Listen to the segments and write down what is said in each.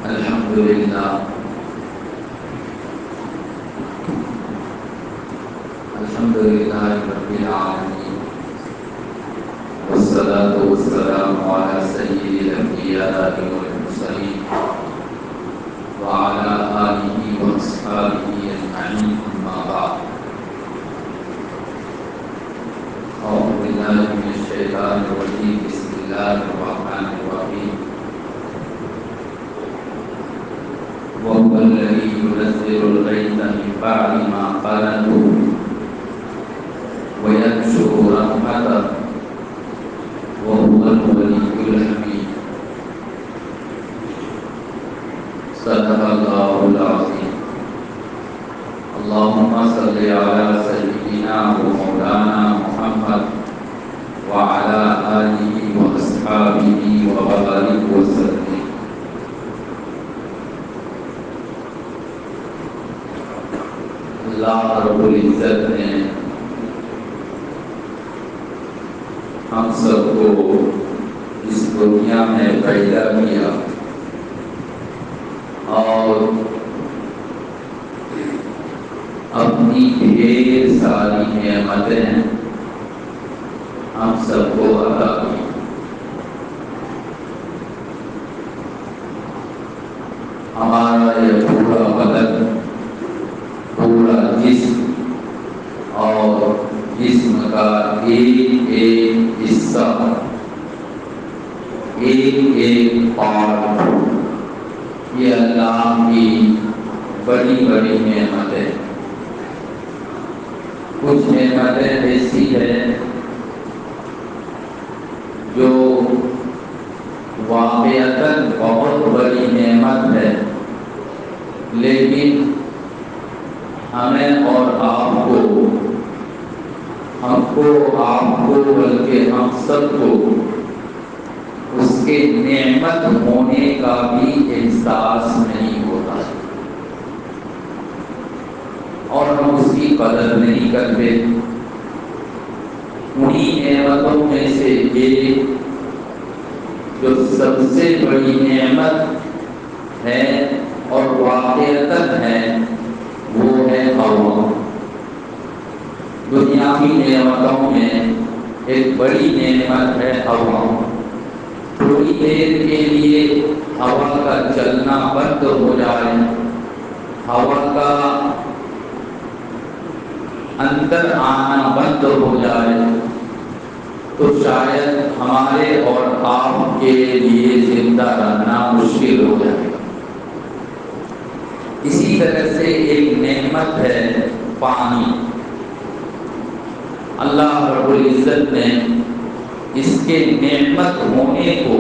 الحمد لله رب العالمين، والصلاة والسلام على سيد الأنبياء والمرسلين وعلى آله وأصحابه أجمعين، أما بعد. أعوذ بالله من الشيطان الرجيم، بسم الله الرحمن الرحيم. وهو الذي ينزل الغيث من بعد ما قنطوا وينشر رحمته وهو الولي الحميد. صدق الله العظيم. اللهم صل على سيدنا ومولانا محمد وعلى آله وأصحابه وبارك وسلم. اللہ رب العزت نے ہم سب کو اس دنیا میں پیدا کیا اور اپنی ڈھیر ساری نعمتیں ہم سب کو عطا کی. ہمارا یہ پورا بدن، پورا جسم اور جسم کا ایک ایک حصہ، ایک ایک پارٹ، یہ اللہ کی بڑی بڑی نعمتیں. کچھ نعمتیں ایسی ہیں جو واقعتاً بہت بڑی نعمت ہے، لیکن ہمیں اور آپ کو بلکہ ہم سب کو اس کے نعمت ہونے کا بھی احساس نہیں ہوتا اور ہم اس کی قدر نہیں کرتے. انہی نعمتوں میں سے ایک جو سب سے بڑی نعمت ہے اور واقعتاً ہے وہ ہے ہوا. دنیاوی نعمتوں میں ایک بڑی نعمت ہے ہوا. تھوڑی دیر کے لیے ہوا کا چلنا بند ہو جائے، ہوا کا اندر آنا بند ہو جائے تو شاید ہمارے اور آپ کے لیے زندہ رہنا مشکل ہو جائے گا. اسی طرح سے ایک نعمت ہے پانی. اللہ رب العزت نے اس کے نعمت ہونے کو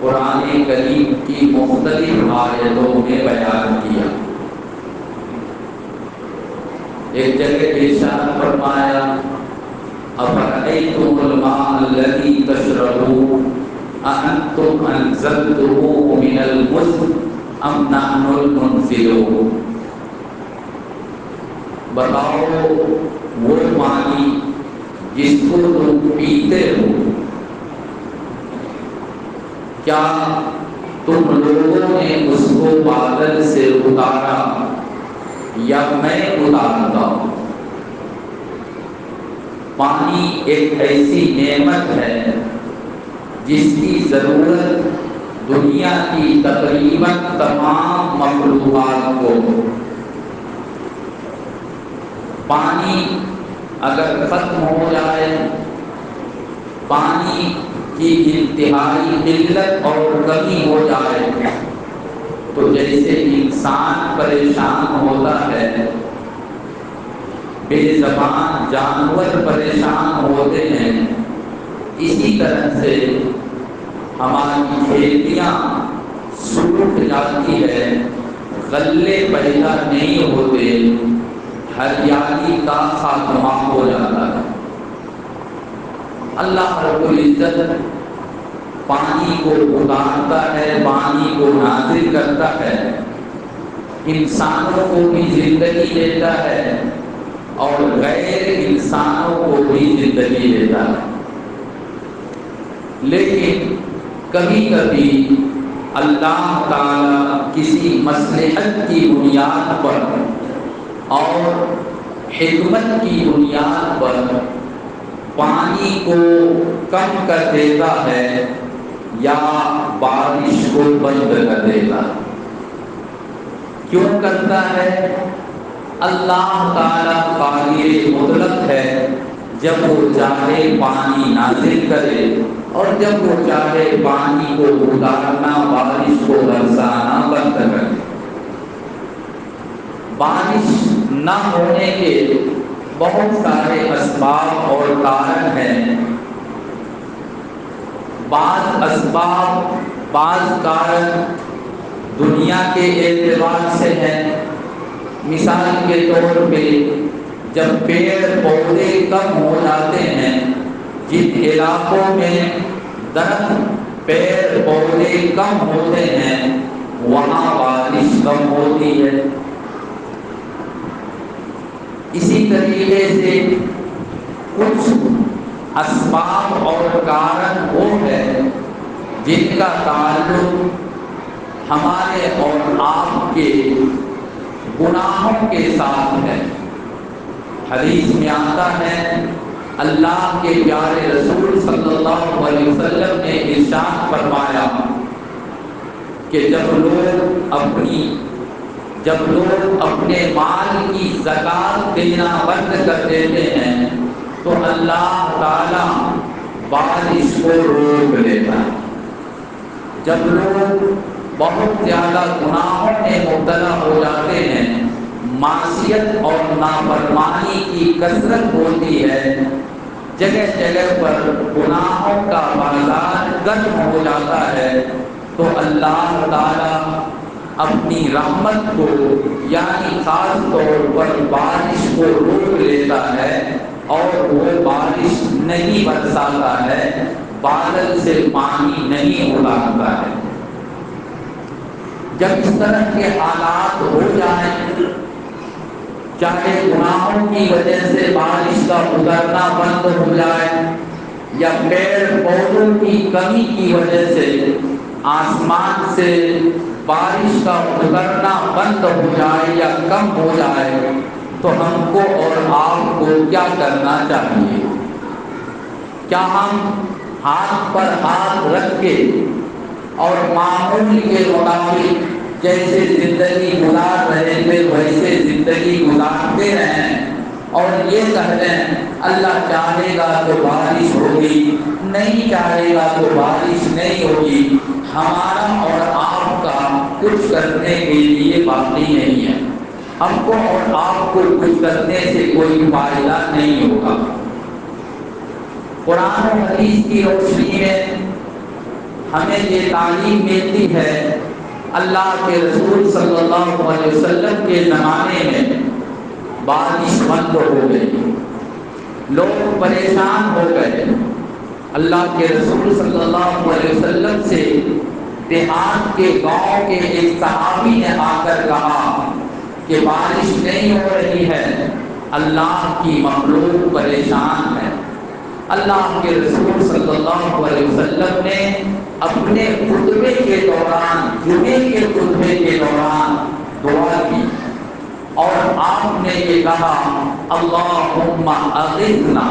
قرآن کریم کی مختلف آیتوں میں بیان کیا. ایک جگہ ارشاد فرمایا افرأیتم الماء الذی تشربون اانتم انزلتموہ من المزن ام نحن المنزلون. بتاؤ وہ پانی جس کو تم پیتے ہو، کیا تم لوگوں نے اس کو بادل سے اتارا یا میں اتارتا ہوں؟ پانی ایک ایسی نعمت ہے جس کی ضرورت دنیا کی تقریباً تمام مخلوقات کو. پانی اگر ختم ہو جائے، پانی کی انتہائی قلت اور کمی ہو جائے تو جیسے انسان پریشان ہوتا ہے، بے زبان جانور پریشان ہوتے ہیں، اسی طرح سے ہماری کھیتیاں سوکھ جاتی ہے، غلے پیدا نہیں ہوتے، ہریالی کا خاتمہ ہو جاتا ہے. اللہ رب العزت پانی کو اتارتا ہے، پانی کو نازل کرتا ہے، انسانوں کو بھی زندگی دیتا ہے اور غیر انسانوں کو بھی زندگی دیتا ہے. لیکن کبھی کبھی اللہ تعالیٰ کسی مصلحت کی بنیاد پر اور حکمت کی بنیاد پر پانی کو کم کر دیتا ہے یا بارش کو بند کر دیتا ہے؟ کیوں کرتا ہے؟ اللہ تعالیٰ قادر مطلق ہے، جب وہ چاہے پانی نازل کرے اور جب وہ چاہے پانی کو اتارنا، بارش کو برسانا بند کر دے۔ بارش نہ ہونے کے بہت سارے اسباب اور کارن ہیں۔ بعض اسباب، بعض کارن دنیا کے اعتبار سے ہیں۔ مثال کے طور پہ جب پیڑ پودے کم ہو جاتے ہیں، جن علاقوں میں درخت پیڑ پودے کم ہوتے ہیں وہاں بارش کم ہوتی ہے۔ اسی طریقے سے کچھ اسباب اور کارن وہ ہے جن کا تعلق ہمارے اور آپ کے گناہوں کے ساتھ ہے۔ حدیث میں آتا ہے، اللہ کے پیارے رسول صلی اللہ علیہ وسلم نے ارشاد فرمایا کہ جب لوگ اپنے مال کی زکات دینا بند کر دیتے ہیں تو اللہ تعالیٰ بارش کو روک لیتا ہے۔ جب لوگ بہت زیادہ گناہوں میں مبتلا ہو جاتے ہیں، معصیت اور نافرمانی کی کثرت ہوتی ہے، جگہ جگہ پر گناہوں کا بازار گرم ہو جاتا ہے، تو اللہ تعالیٰ اپنی رحمت کو یعنی خاص طور پر بارش کو روک لیتا ہے اور وہ بارش نہیں برساتا ہے، بادل سے پانی نہیں اڑاتا ہے۔ جب اس طرح کے حالات ہو جائیں، چاہے گناہوں کی وجہ سے بارش کا اترنا بند ہو جائے یا پیڑ پودوں کی کمی کی وجہ سے آسمان سے بارش کا اترنا بند ہو جائے یا کم ہو جائے، تو ہم کو اور آپ کو کیا کرنا چاہیے؟ کیا ہم ہاتھ پر ہاتھ رکھ کے اور معمول کے مطابق جیسے زندگی گزار رہے تھے ویسے زندگی گزارتے رہیں اور یہ کہہ دیں اللہ چاہے گا تو بارش ہوگی، نہیں چاہے گا تو بارش نہیں ہوگی؟ ہمارا اور آپ کا کچھ کرنے کے لیے باقی نہیں ہے، ہم کو اور آپ کو کچھ کرنے سے کوئی فائدہ نہیں ہوگا۔ قرآن و حدیث کی روشنی میں ہمیں یہ تعلیم ملتی ہے، اللہ کے رسول صلی اللہ علیہ وسلم کے زمانے میں بارش بند ہو گئی، لوگ پریشان ہو گئے۔ اللہ کے رسول صلی اللہ علیہ وسلم سے دیہات کے گاؤں کے ایک صحابی نے آ کر کہا کہ بارش نہیں ہو رہی ہے، اللہ کی مخلوق پریشان ہے۔ اللہ کے رسول صلی اللہ علیہ وسلم نے اپنے خطبے کے دوران، جمعے کے خطبے کے دوران دعا کی اور آپ نے یہ کہا اللہم اغثنا،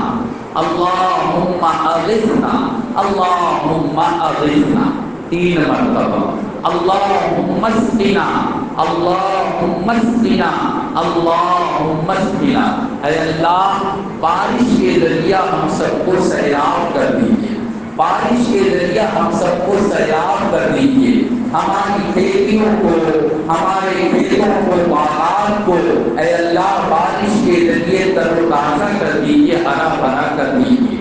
اللہم اغثنا، اللہم اغثنا، 3 مرتبہ، اللہم اسقنا، اللہم اسقنا، اللہم اسقنا۔ اے اللہ بارش کے ذریعہ ہم سب کو سیراب کر دیجیے، بارش کے ذریعہ ہم سب کو سیراب کر دیجیے، ہماری کھیتیوں کو، ہمارے کھیتوں کو، باغات کو اے اللہ بارش کے ذریعے تر و تازہ کر دیجیے، ہرا بھرا کر دیجیے۔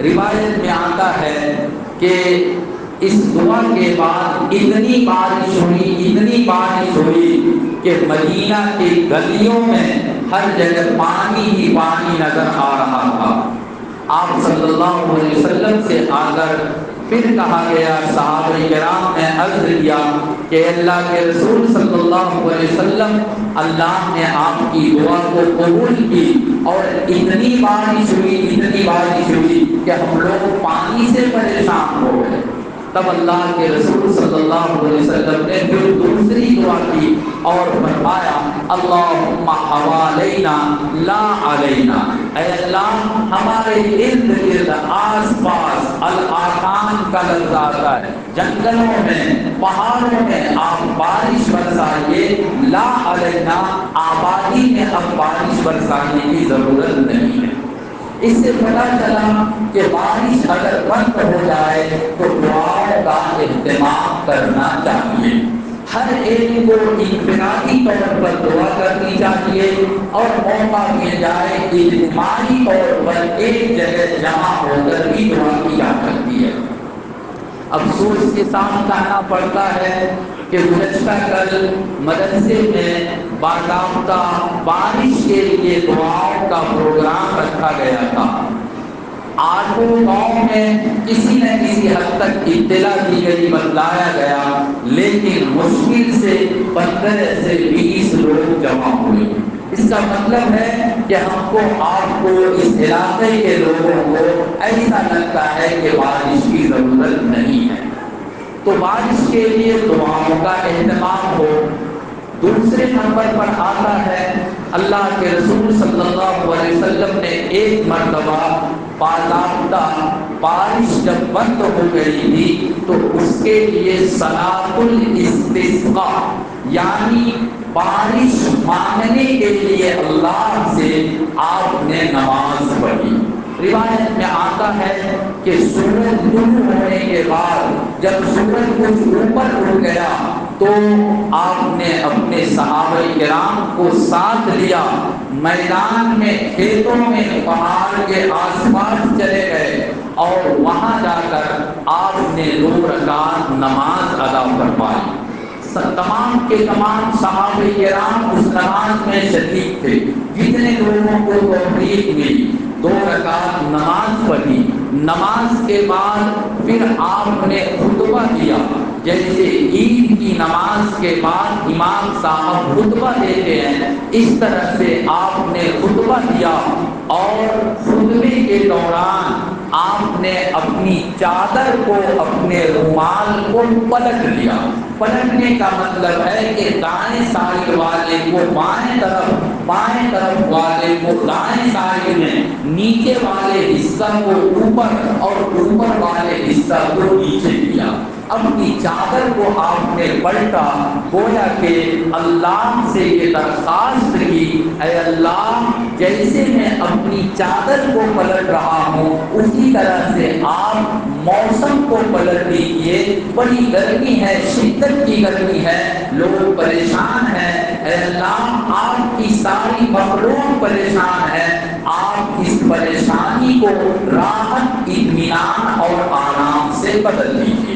روایت میں آتا ہے کہ اس دعا کے بعد اتنی بارش ہوئی کہ مدینہ کی گلیوں میں ہر جگہ پانی ہی پانی نظر آ رہا تھا۔ آپ صلی اللہ علیہ وسلم سے آ کر پھر کہا گیا، صحابہ کرام نے عرض کیا کہ اللہ کے رسول صلی اللہ علیہ وسلم، اللہ نے آپ کی دعا کو قبول کی اور اتنی بارش ہوئی کہ ہم لوگ پانی سے پریشان ہو گئے۔ تب اللہ کے رسول صلی اللہ علیہ وسلم نے پھر دوسری دعا کی اور فرمایا اللہم حوالینا لا علینا، اے اللہ ہمارے ارد گرد آس پاس، الارکان کا لفظ آتا ہے، جنگلوں میں پہاڑوں میں آپ بارش برسائیے، لا علینا آبادی میں اب بارش برسانے کی ضرورت نہیں ہے۔ اس سے پتہ چلا کہ بارش اگر بند ہو جائے تو دعاؤں کا اہتمام کرنا چاہیے، ہر ایک کو انفرادی طور پر دعا کرنی چاہیے اور موقع مل جائے اجتماعی طور پر ایک جگہ جمع ہو کر بھی دعا کی جا سکتی ہے۔ افسوس کے ساتھ کہنا پڑتا ہے کہ گزشتہ کل مدرسے میں باضابطہ بارش کے لیے دعاؤں کا پروگرام رکھا گیا تھا۔ آٹھوں گاؤں میں کسی نہ کسی حد تک اطلاع دی گئی، بتلایا گیا، لیکن مشکل سے 15 سے 20 لوگ جمع ہوئے۔ اس کا مطلب ہے کہ ہم کو آپ کو اس علاقے کے لوگوں کو ایسا لگتا ہے کہ بارش کی ضرورت نہیں ہے، تو بارش کے لیے دعاؤں کا اہتمام ہو۔ دوسرے نمبر پر آتا ہے اللہ کے رسول صلی اللہ علیہ وسلم نے ایک مرتبہ باضابطہ بارش جب بند ہو گئی تھی تو اس کے لیے صلاۃ الاستسقاء یعنی بارش مانگنے کے لیے اللہ سے آپ نے نماز پڑھی۔ روایت میں آتا ہے کہ سورج طلوع ہونے کے بعد جب سورج کچھ اوپر اٹھ گیا تو آپ نے اپنے صحابہ کرام کو ساتھ لیا، میدان میں، کھیتوں میں، پہاڑ کے آس پاس چلے گئے اور وہاں جا کر آپ نے 2 رکعت نماز ادا فرمائی۔ تمام کے تمام صحابہ کرام اس نماز میں شریک تھے، جتنے لوگوں کو توفیق ملی 2 رکعت نماز پڑھی۔ نماز کے بعد پھر آپ نے خطبہ دیا، جیسے عید کی نماز کے بعد امام صاحب خطبہ دیتے ہیں، اس طرح سے آپ نے خطبہ دیا اور خطبے کے دوران آپ نے اپنی چادر کو، اپنے رومال کو پلٹ لیا۔ پلٹنے کا مطلب ہے کہ دائیں سائڈ والے کو بائیں طرف والے کو دائیں سائڈ میں، نیچے والے حصہ کو اوپر اور اوپر والے حصہ کو نیچے کیا۔ اپنی چادر کو آپ نے پلٹا، گویا کہ اللہ سے یہ درخواست کی، اے اللہ جیسے میں اپنی چادر کو پلٹ رہا ہوں اسی طرح سے آپ موسم کو پلٹ دیجیے۔ بڑی گرمی ہے، شدت کی گرمی ہے، لوگ پریشان ہیں، اے اللہ آپ کی ساری مخلوق پریشان ہے، آپ اس پریشانی کو راحت، اطمینان اور آرام سے بدل دیجیے۔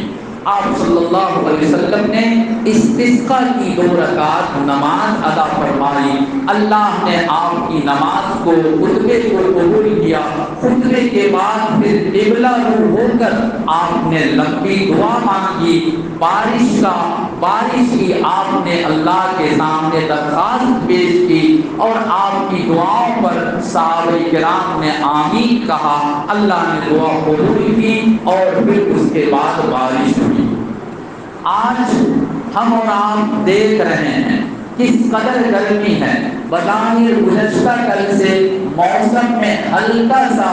آپ صلی اللہ علیہ وسلم نے استسقاء کی 2 رکعت نماز ادا فرمائی۔ اللہ نے آپ کی نماز کو، خطبے کو قبول کیا۔ خطبے کے بعد پھر قبلہ رو ہو کر آپ نے لمبی دعا مانگی، بارش کی آپ نے اللہ کے سامنے درخواست پیش کی اور آپ کی دعاؤں پر صحابہ کرام نے آمین کہا، اللہ نے دعا قبول کی اور پھر اس کے بعد بارش ہوئی۔ آج ہم اور آپ دیکھ رہے ہیں کس قدر گرمی ہے۔ بظاہر گزشتہ کل سے موسم میں ہلکا سا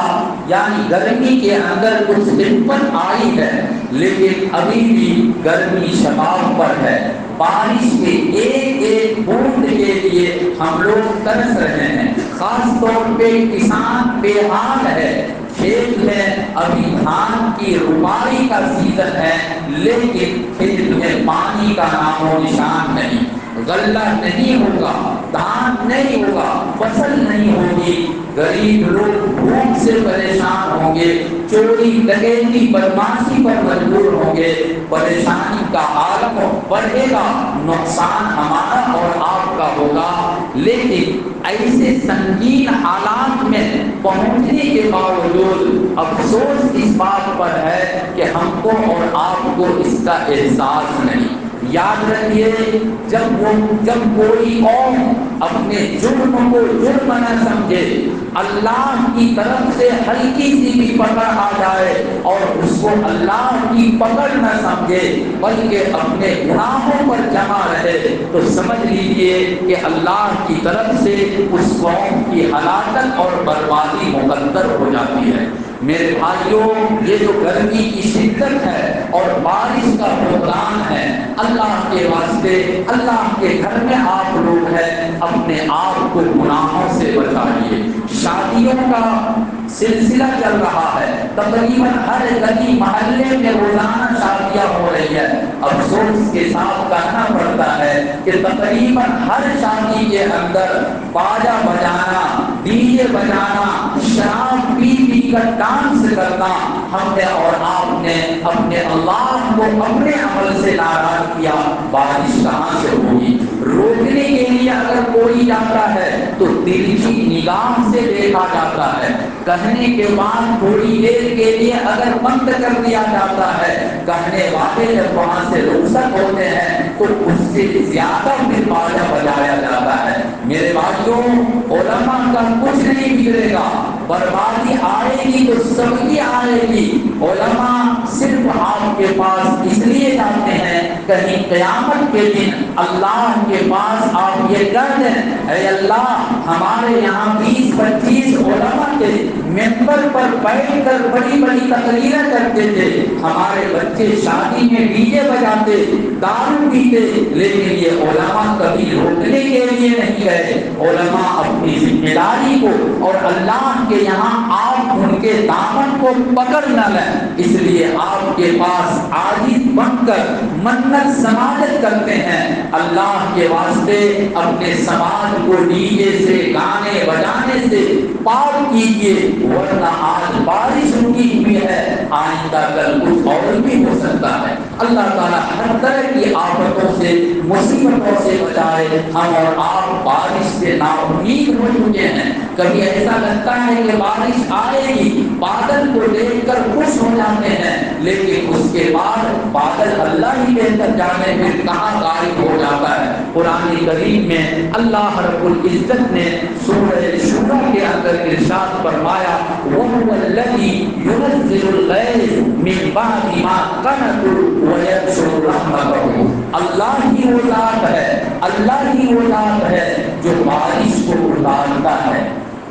یعنی گرمی کے اندر کچھ خفت آئی ہے، لیکن ابھی بھی گرمی شباب پر ہے۔ بارش کے ایک ایک بوند کے لیے ہم لوگ ترس رہے ہیں، خاص طور پہ کسان بے حال ہے۔ کھیت میں ابھی دھان کی روپائی کا سیزن ہے، لیکن کھیت میں پانی کا نام و نشان نہیں، غلہ نہیں ہوگا، دھان نہیں ہوگا، فصل نہیں ہوگی، غریب لوگ بھوک سے پریشان ہوں گے، چوری ڈکیتی بدماشی پر مجبور ہوں گے، پریشانی کا عالم بڑھے گا، نقصان ہمارا اور آپ کا ہوگا۔ لیکن ایسے سنگین حالات میں پہنچنے کے باوجود افسوس اس بات پر ہے کہ ہم کو اور آپ کو اس کا احساس نہیں۔ یاد رکھیے، جب کوئی قوم اپنے جرم کو جرم نہ سمجھے، اللہ کی طرف سے ہلکی سی بھی پکڑ آ جائے اور اس کو اللہ کی پکڑ نہ سمجھے بلکہ اپنے گناہوں پر جمع رہے تو سمجھ لیجئے کہ اللہ کی طرف سے اس قوم کی ہلاکت اور بربادی مقدر ہو جاتی ہے۔ میرے بھائیوں، یہ جو گرمی کی شدت ہے اور بارش کا بحران ہے، اللہ کے واسطے اللہ کے گھر میں آپ لوگ ہیں، اپنے آپ کو گناہوں سے بچائیے۔ شادیوں کا سلسلہ چل رہا ہے، تقریباً ہر گلی محلے میں روزانہ شادیاں ہو رہی ہے۔ افسوس کے ساتھ کہنا پڑتا ہے کہ تقریباً ہر شادی کے اندر باجا بجانا، ڈی جے بجانا، شراب پی پی کر ڈانس کرنا، ہم نے اور آپ نے اپنے اللہ کو اپنے عمل سے ناراض کیا۔ بارش کہاں سے ہوگی؟ روکنے کے لیے اگر کوئی جاتا ہے تو دل کی نگاہ سے دیکھا جاتا ہے، کہنے کے بعد تھوڑی دیر کے لیے اگر بند کر دیا جاتا ہے، کہنے والے جب وہاں سے رخصت ہوتے ہیں تو اس سے زیادہ پھر باجا بجایا جاتا ہے۔ میرے بھائیوں، علماء کا کچھ نہیں بگڑے گا، بربادی آئے گی تو سب کی آئے گی۔ علماء صرف آپ کے پاس اس لیے جاتے ہیں کہیں قیامت کے دن اللہ کے پاس آپ یہ کہہ دیں، اے اللہ ہمارے یہاں 20-25 علماء کے ممبر پر بیٹھ کر بڑی بڑی تقریریں کرتے تھے، ہمارے بچے شادی میں ڈی جے بجاتے، دارو پیتے، لیکن یہ علماء کبھی روکنے کے لیے نہیں گئے۔ علماء اپنی ذمہ داری کو اور اللہ کے یہاں آپ ان کے دامن کو پکڑ نہ لیں، اس لیے آپ کے پاس عاجز بن کر منت سماجت کرتے ہیں۔ اللہ کے واسطے اپنے سماج کو ڈی جے سے، گانے بجانے سے پاک کیجیے، ورنہ آج بارش رکی ہوئی ہے، آئندہ کل کچھ اور بھی ہو سکتا ہے۔ اللہ تعالیٰ ہر طرح کی آفتوں سے، مصیبتوں سے بچائے۔ ہم اور آپ بارش سے نا امید ہو چکے ہیں، کبھی ایسا لگتا ہے کہ بارش آئے گی، بادل کو دیکھ کر خوش ہو جاتے ہیں، لیکن اس کے بعد بادل اللہ ہی بہتر جانے پھر کہاں غائب ہو جاتا ہے۔ قرآن کریم میں اللہ رب العزت نے سورہ شورى کے اندر ارشاد فرمایا، وَهُوَ الَّذِي يُنَزِّلُ الْغَيْثَ مِن بَعْدِ مَا قَنَطُوا وَيَنشُرُ رَحْمَتَهُ۔ اللہ ہی وہ ذات ہے، اللہ ہی وہ ذات ہے جو بارش کو اتارتا ہے،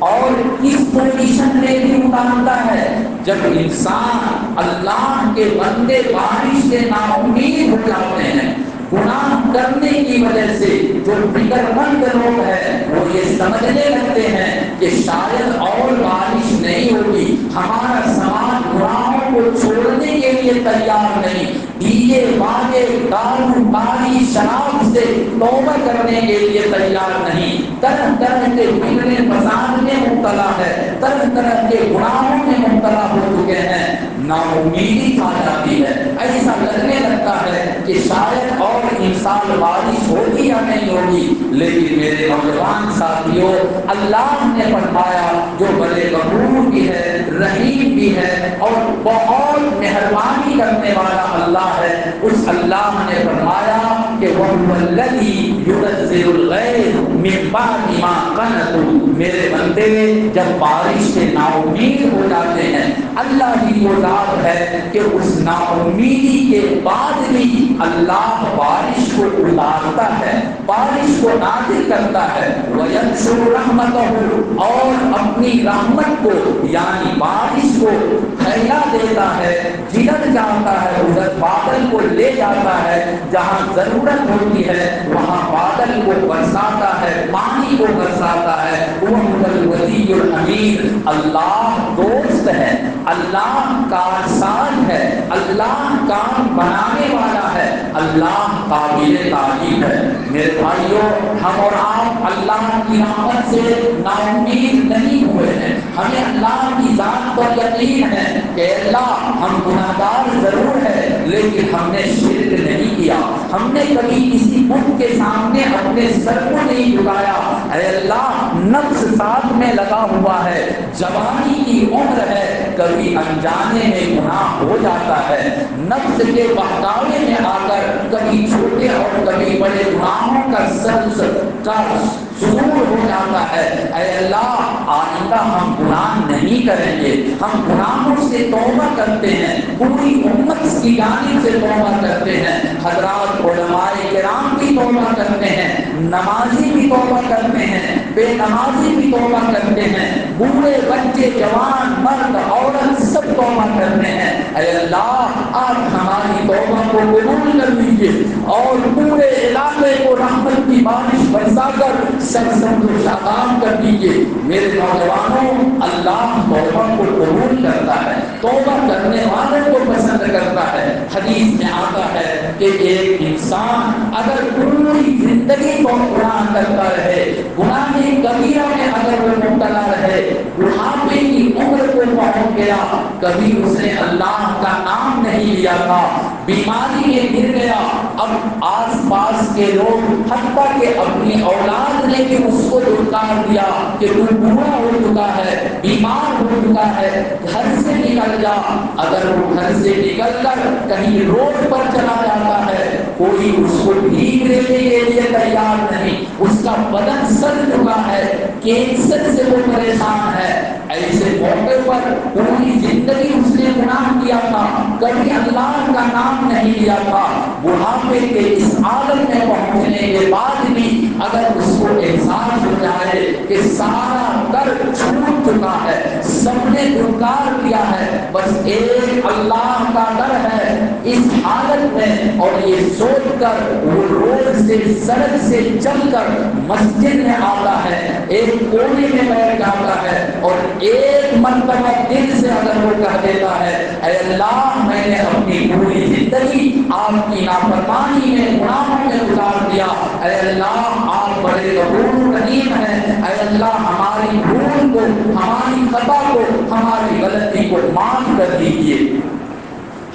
اور کس پوزیشن میں بھی اتارتا ہے جب انسان اللہ کے بندے بارش سے نا امید ہو جاتے ہیں۔ گناہ کرنے کی وجہ سے جو فکر مند لوگ ہیں وہ یہ سمجھنے لگتے ہیں کہ شاید اور بارش نہیں ہوگی، ہمارا سماج گناہوں کو چھوڑنے کے لیے تیار نہیں، ڈی جے باجے دارو تاری شراب سے توبہ کرنے کے لیے تیار نہیں، طرح طرح کے بگڑے فساد میں مبتلا ہے، طرح طرح کے گناہوں میں مبتلا ہو چکے ہیں، نا امیدی کھا جاتی ہے۔ ایسا لگنے لگتا ہے کہ شاید اور انسان بارش ہوگی یا نہیں ہوگی، لیکن میرے نوجوان ساتھیوں، اللہ نے فرمایا جو بڑے غفور بھی ہے، رحیم بھی ہے اور بہت مہربانی کرنے والا اللہ ہے، اس اللہ نے فرمایا کہ وَهُوَ الَّذِي يُنَزِّلُ الْغَيْثَ مِن بَعْدِ مَا قَنَطُوا۔ میرے بندے جب بارش سے نا امید ہو جاتے ہیں، اللہ ہی وہ ذات ہے کہ اس نا امیدی کے بعد بھی اللہ بارش کو اتارتا ہے، بارش کو نازل کرتا ہے، وَيَنشُرُ رَحْمَتَهُ، اور اپنی رحمت کو یعنی بارش کو پھیلا دیتا ہے، جلد جاتا ہے، ادھر بادل کو لے جاتا ہے، جہاں ضرورت ہوتی ہے وہاں بادل کو برساتا ہے، پانی کو برساتا ہے۔ وَهُوَ الْوَلِيُّ الْحَمِيدُ، اللہ دوست ہے، اللہ کارساز ہے، اللہ کام بنانے والا ہے، اللہ قابل تعریف ہے۔ میرے بھائیوں، ہم اور آپ اللہ کی رحمت سے نا امید نہیں ہوئے ہیں، ہمیں اللہ کی ذات پر یقین ہے کہ اللہ ہم گناہگار ضرور ہے لیکن ہم نے شرک نہیں کیا۔ کیا، ہم نے کبھی کسی بت کے سامنے اپنے سر کو نہیں جھکایا۔ اے اللہ نفس ساتھ میں لگا ہوا ہے، جوانی کی عمر ہے، کبھی انجانے میں گناہ ہو جاتا ہے، نفس کے بہکاوے میں آ کر کبھی چھوٹے اور کبھی بڑے گناہوں کا ظہور ہو جاتا ہے۔ اے اللہ آئندہ ہم گناہ نہیں کریں گے، ہم گناہوں سے توبہ کرتے ہیں، پوری امت کی جانب سے توبہ کرتے ہیں، حضرات علماء کرام بھی توبہ کرتے ہیں، نمازی بھی توبہ کرتے ہیں، بے نمازی بھی توبہ کرتے ہیں، بوڑھے بچے جوان مرد عورت سب توبہ کرتے ہیں۔ اے اللہ آپ ہماری توبہ کو قبول کر لیجیے اور پورے علاقے کو رحمت کی بارش برسا کر سرسبز و شاداب کر دیجیے۔ میرے نوجوانوں، اللہ توبہ کو قبول کرتا ہے، توبہ کرنے والوں کو پسند کرتا ہے۔ حدیث میں آتا ہے کہ ایک انسان اگر پوری زندگی کو گناہ کرتا رہے، گناہ کبیرہ میں اگر وہ مبتلا رہے، بڑھاپے کی عمر کو پہنچ گیا، کبھی اس نے اللہ کا نام نہیں لیا تھا، بیماری میں گر گیا، اب آس پاس کے لوگ حتیٰ کہ اپنی اولاد نے بھی اس کو دھتکار دیا کہ تو بوڑھا ہو چکا ہے، بیمار ہو چکا ہے، گھر سے نکل جا۔ اگر وہ گھر سے نکل کر کہیں روڈ پر چلا جاتا ہے، کوئی اس کو بھیگ دینے کے لیے تیار نہیں، اس کا بدن سڑ چکا ہے، کینسر سے وہ پریشان ہے۔ ایسے موقع پر پوری زندگی اس نے گناہ کیا تھا، کبھی اللہ کا نام نہیں لیا تھا، بڑھاپے کے اس عالم میں پہنچنے کے بعد بھی اگر اس کو احساس ہو جائے کہ سارا در چھوٹ چکا ہے، سب نے دھتکار دیا ہے، بس ایک اللہ کا ڈر ہے اس حالت میں، اور یہ سوچ کر وہ روڈ سے سڑک سے چل کر مسجد میں آتا ہے، ایک کونے میں بیٹھ جاتا ہے اور ایک مرتبہ دل سے اگر وہ کہہ دیتا ہے اے اللہ میں نے اپنی پوری زندگی آپ کی نافرمانی میں گناہوں میں گزار دیا، اے اللہ آپ بڑے غفور رحیم ہیں، اے اللہ ہماری بھول کو، ہماری خطا کو، ہماری غلطی کو معاف کر دیجیے۔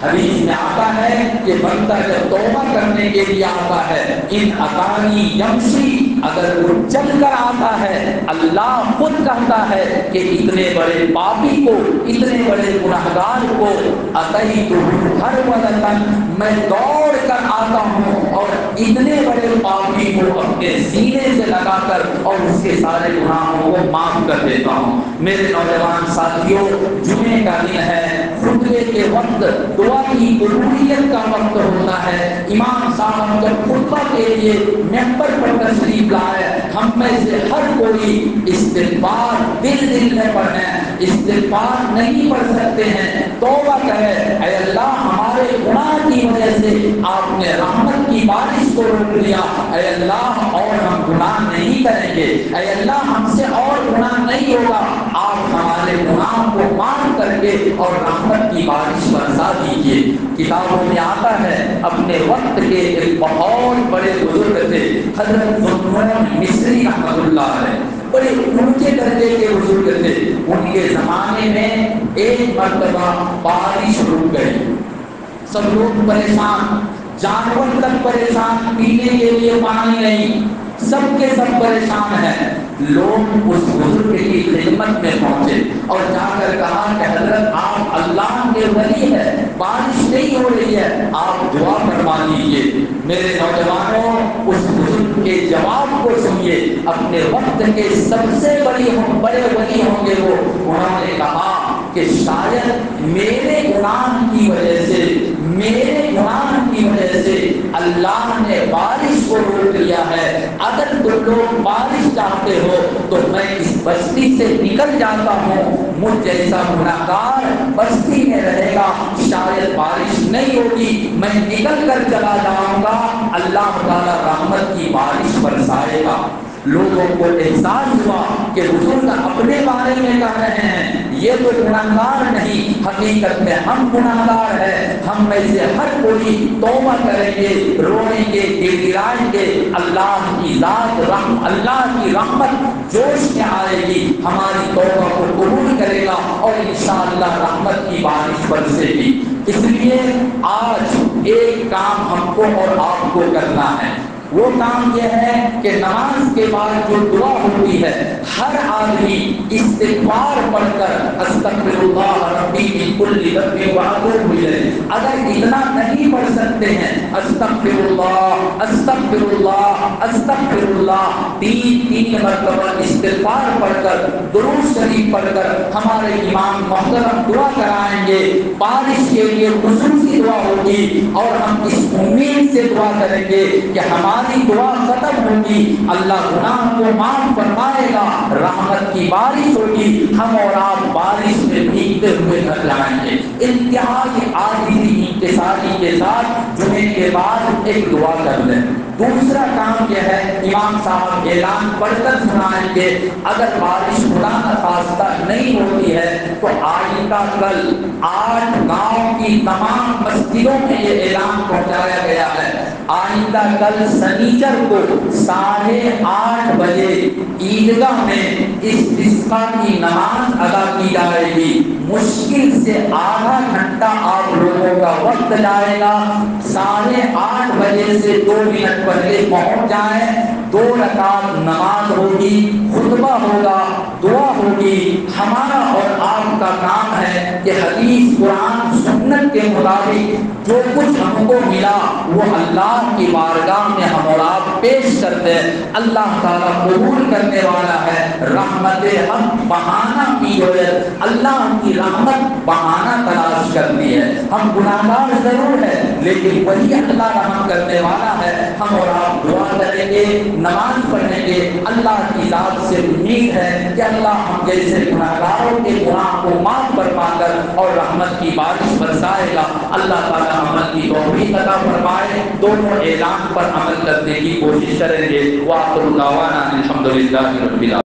حدیث میں آتا ہے کہ بندہ جب توبہ کرنے کے لیے آتا ہے، ان اتانی یمشی، اگر وہ چل کر آتا ہے، اللہ خود کہتا ہے کہ اتنے بڑے پاپی کو، اتنے بڑے گنہگار کو اتیتہ ہرولۃ، میں دوڑ کر آتا ہوں اور اتنے بڑے پاپی کو اپنے سینے سے لگا کر اور اس کے سارے گناہوں کو معاف کر دیتا ہوں۔ میرے نوجوان ساتھیوں، جمعے کا دن ہے، خطبے کے وقت دعا کی قبولیت کا وقت ہوتا ہے، امام صاحب جب خطبہ کے لیے ممبر پر تشریف لائے، ہم میں سے ہر کوئی استغفار دل میں پڑھیں، استغفار نہیں پڑھ سکتے ہیں، توبہ کریں، اے اللہ ہمارے گناہ کی وجہ سے آپ نے رحمت کی بارش کو روک لیا، اے اللہ اور ہم گناہ نہیں کریں گے، اے اللہ ہم سے اور گناہ نہیں ہوگا، آپ ہمارے گناہ کو معاف کر کے اور رحمت کی بارش برسا دیجیے۔ کتابوں میں آتا ہے اپنے وقت کے ایک بہت بڑے بزرگ تھے، حضرت ذوالنون مصری رحمۃ اللہ علیہ، بڑے اونچے درجے کے بزرگ تھے۔ ان کے زمانے میں ایک مرتبہ بارش رک گئی، سب لوگ پریشان، جانور تک پریشان، پینے کے لیے پانی نہیں، سب کے سب پریشان ہیں۔ لوگ اس بزرگ کی خدمت میں پہنچے اور جا کر کہا کہ حضرت آپ اللہ کے ولی ہیں، بارش نہیں ہو رہی ہے، آپ دعا فرما دیجیے۔ میرے نوجوانوں، اس بزرگ کے جواب کو سنیے، اپنے وقت کے سب سے بڑے ولی ہوں گے وہ، انہوں نے کہا کہ شاید میرے گناہ کی وجہ سے، میرے گناہ کی وجہ سے اللہ نے بارش کو روک لیا ہے، اگر تم لوگ بارش چاہتے ہو تو میں اس بستی سے نکل جاتا ہوں، مجھ جیسا گنہگار بستی میں رہے گا، شاید بارش نہیں ہوگی، میں نکل کر چلا جاؤں گا، اللہ تعالی رحمت کی بارش برسائے گا۔ لوگوں کو احساس ہوا کہ بزرگ اپنے بارے میں کہہ رہے ہیں، یہ تو گنہگار نہیں، حقیقت میں ہم گنہگار ہیں، ہم میں سے ہر کوئی توبہ کریں گے، روئیں گے، گڑگڑائیں گے، اللہ کی ذات اللہ کی رحمت جوش میں آئے گی، ہماری توبہ کو قبول کرے گا اور انشاءاللہ رحمت کی بارش برسے گی۔ اس لیے آج ایک کام ہم کو اور آپ کو کرنا ہے، وہ کام یہ ہے کہ نماز کے بعد جو دعا ہوتی ہے ہر آدمی استغفار پڑھ کر استغفر اللہ ربی من کل ذنب واتوب الیہ، اگر اتنا نہیں پڑھ سکتے ہیں استغفر اللہ استغفر اللہ استغفر اللہ تین مرتبہ استغفار پڑھ کر درود شریف پڑھ کر ہمارے امام محترم دعا کرائیں گے، بارش کے لیے خصوصی دعا ہوگی اور ہم اس امید سے دعا کریں گے کہ ہماری دعا ختم ہوگی، اللہ گناہ کو معاف فرمائے گا، رحمت کی بارش ہوگی، ہم اور آپ بارش میں بھیگتے ہوئے گھر جائیں گے۔ انتہائی عاجزی انکساری کے ساتھ جمعے کے بعد ایک دعا کر لیں۔ دوسرا کام یہ ہے، امام صاحب اعلان پڑھ کر سنائیں گے، اگر بارش خدا نخواستہ نہیں ہوتی ہے تو آئندہ کل 8 گاؤں کی تمام مسجدوں میں یہ اعلان پہنچایا گیا ہے، آئندہ کل سنیچر کو 8:30 بجے عیدگاہ میں استسقاء کی نماز ادا کی جائے گی۔ مشکل سے آدھا گھنٹہ آپ لوگوں کا وقت جائے گا، 8:30 بجے سے 2 منٹ پہلے پہنچ جائیں، 2 رکعت نماز ہوگی، خطبہ ہوگا، دعا ہوگی۔ ہمارا اور آپ کا کام ہے کہ حدیث قرآن سنت کے مطابق جو کچھ ہم کو ملا وہ اللہ کی بارگاہ میں ہم اور آپ پیش کرتے ہیں، اللہ تعالیٰ قبول کرنے والا ہے۔ رحمت حق بہانہ کی وجہ، اللہ کی رحمت بہانہ تلاش کرتی ہے، ہم گناہگار ضرور ہیں لیکن وہی اللہ رحم کرنے والا ہے۔ ہم اور آپ دعا کریں گے، نماز پڑھیں گے، اللہ کی ذات سے امید ہے کہ اللہ ہم جیسے گناہگاروں کے گناہ کو معاف فرما کر اور رحمت کی بارش برسائے گا۔ اللہ تعالیٰ عمل کی توفیق عطا فرمائے۔ دونوں اعلان پر عمل کرنے کی کوشش کریں گے۔ وآخر دعوانا الحمدللہ رب العالمین۔